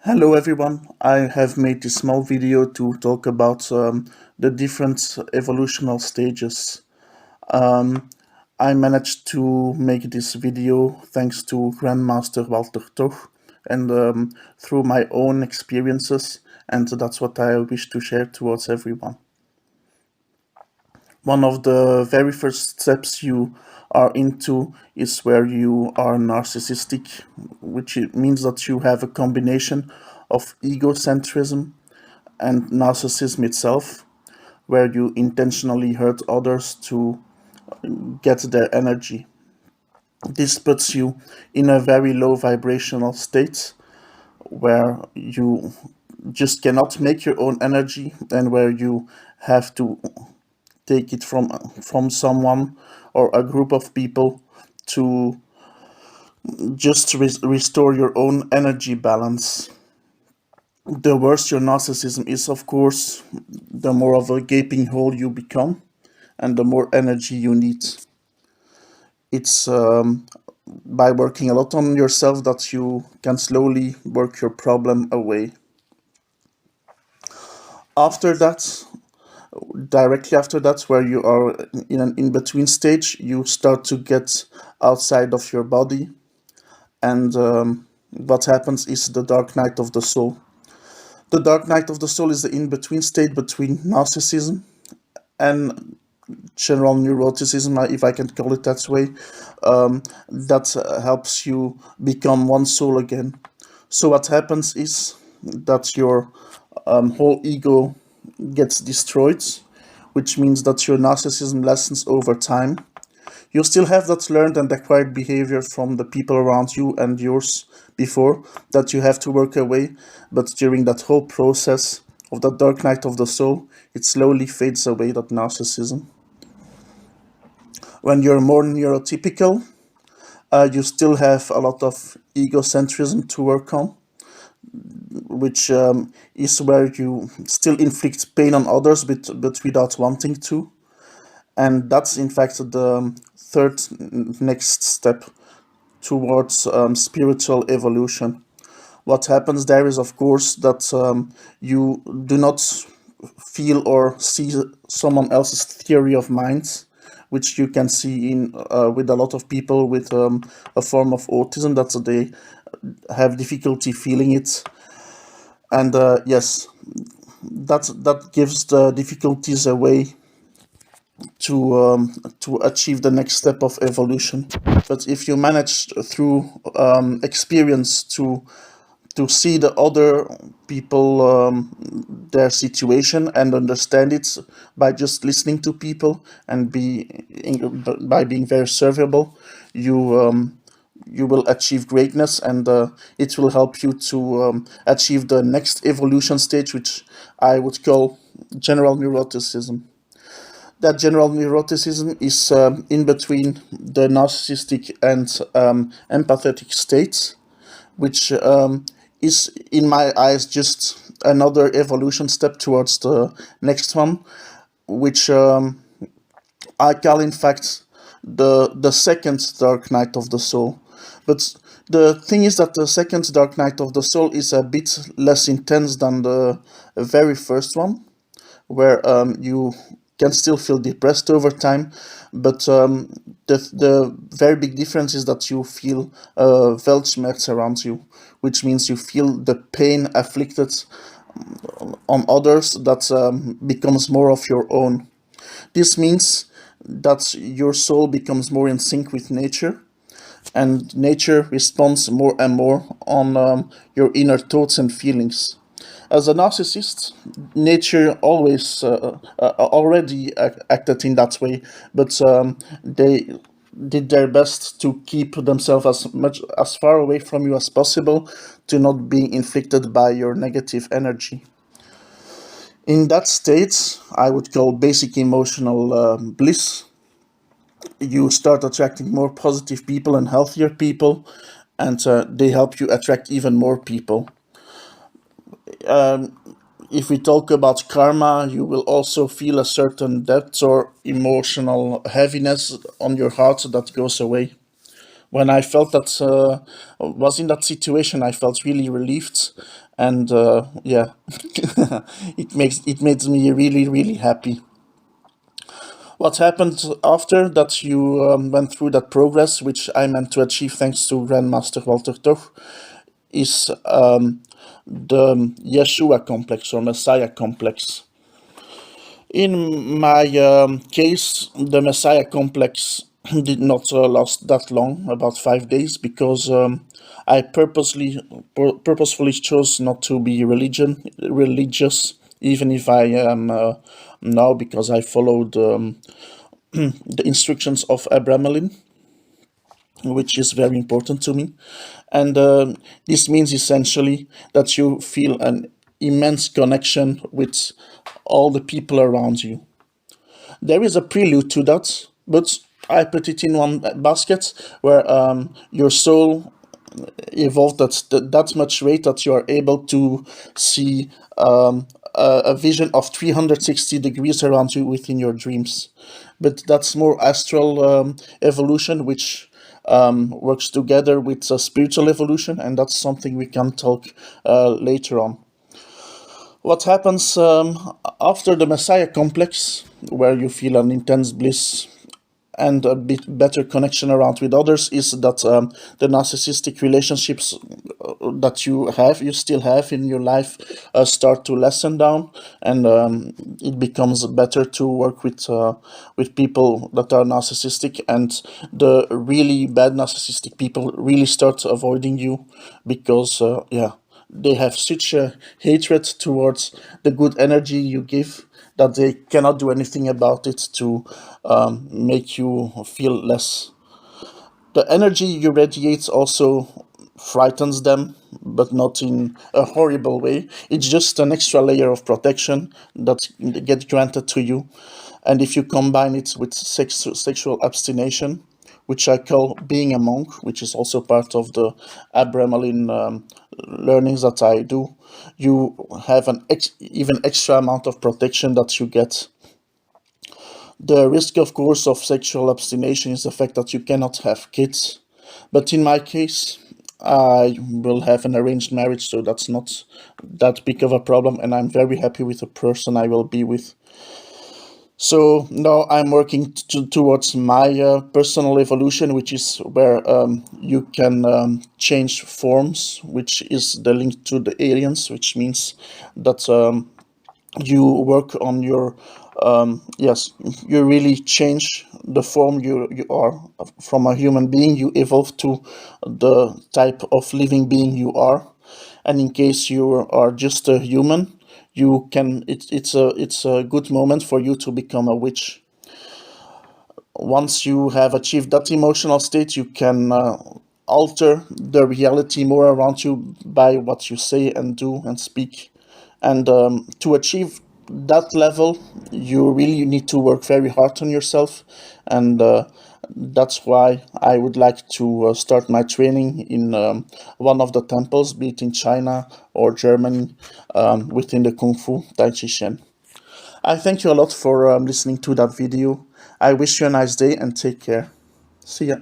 Hello everyone, I have made this small video to talk about the different evolutional stages. Um, I managed to make this video thanks to Grandmaster Walter Toch and through my own experiences, and that's what I wish to share towards everyone. One of the very first steps you are into is where you are narcissistic, which means that you have a combination of egocentrism and narcissism itself, where you intentionally hurt others to get their energy. This puts you in a very low vibrational state where you just cannot make your own energy and where you have to take it from someone or a group of people to just restore your own energy balance. The worse your narcissism is, of course, the more of a gaping hole you become and the more energy you need. It's by working a lot on yourself that you can slowly work your problem away. After that, directly after that, where you are in an in-between stage, you start to get outside of your body, and what happens is the dark night of the soul. The dark night of the soul is the in-between state between narcissism and general neuroticism, if I can call it that way. That helps you become one soul again. So what happens is that your whole ego gets destroyed, which means that your narcissism lessens over time. You still have that learned and acquired behavior from the people around you and yours before that you have to work away, but during that whole process of the dark night of the soul, it slowly fades away, that narcissism. When you're more neurotypical, you still have a lot of egocentrism to work on, which is where you still inflict pain on others, but without wanting to. And that's in fact the third next step towards spiritual evolution. What happens there is, of course, that you do not feel or see someone else's theory of mind, which you can see in with a lot of people with a form of autism, that they have difficulty feeling it. And yes, that gives the difficulties away to achieve the next step of evolution. But if you manage through experience to see the other people, their situation, and understand it by just listening to people and by being very servable, you will achieve greatness, and it will help you to achieve the next evolution stage, which I would call general neuroticism. That general neuroticism is in between the narcissistic and empathetic states, which is, in my eyes, just another evolution step towards the next one, which I call, in fact, the second dark night of the soul. But the thing is that the second dark night of the soul is a bit less intense than the very first one, where you can still feel depressed over time, but the very big difference is that you feel Weltschmerz around you, which means you feel the pain afflicted on others that becomes more of your own. This means that your soul becomes more in sync with nature, and nature responds more and more on your inner thoughts and feelings. As a narcissist, nature always already acted in that way, but they did their best to keep themselves as far away from you as possible, to not be inflicted by your negative energy. In that state, I would call basic emotional bliss. You start attracting more positive people and healthier people, and they help you attract even more people. If we talk about karma, you will also feel a certain depth or emotional heaviness on your heart that goes away. When I felt that was in that situation, I felt really relieved, and yeah, it makes me really really happy. What happened after that you went through that progress, which I meant to achieve thanks to Grandmaster Walter Toch, is the Yeshua complex or Messiah complex. In my case, the Messiah complex did not last that long, about 5 days, because I purposefully chose not to be religious, even if I am now, because I followed the instructions of Abramelin, which is very important to me. And this means essentially that you feel an immense connection with all the people around you. There is a prelude to that, but I put it in one basket where your soul evolved at that much rate that you are able to see a vision of 360 degrees around you within your dreams. But that's more astral evolution, which works together with spiritual evolution, and that's something we can talk later on. What happens after the Messiah complex, where you feel an intense bliss and a bit better connection around with others, is that the narcissistic relationships that you still have in your life, start to lessen down, and it becomes better to work with people that are narcissistic, and the really bad narcissistic people really start avoiding you, because yeah, they have such a hatred towards the good energy you give that they cannot do anything about it to make you feel less. The energy you radiate also frightens them, but not in a horrible way. It's just an extra layer of protection that gets granted to you. And if you combine it with sexual abstination, which I call being a monk, which is also part of the Abramelin learnings that I do, you have an even extra amount of protection that you get. The risk, of course, of sexual abstination is the fact that you cannot have kids. But in my case, I will have an arranged marriage, so that's not that big of a problem, and I'm very happy with the person I will be with. So now I'm working towards my personal evolution, which is where you can change forms, which is the link to the aliens, which means that you work on your yes, you really change the form you are. From a human being you evolve to the type of living being you are, and in case you are just a human, you can it's a good moment for you to become a witch. Once you have achieved that emotional state, you can alter the reality more around you by what you say and do and speak. And to achieve that level, you really need to work very hard on yourself. And that's why I would like to start my training in one of the temples, be it in China or Germany, within the Kung Fu Taiji Chen. I thank you a lot for listening to that video. I wish you a nice day and take care. See ya.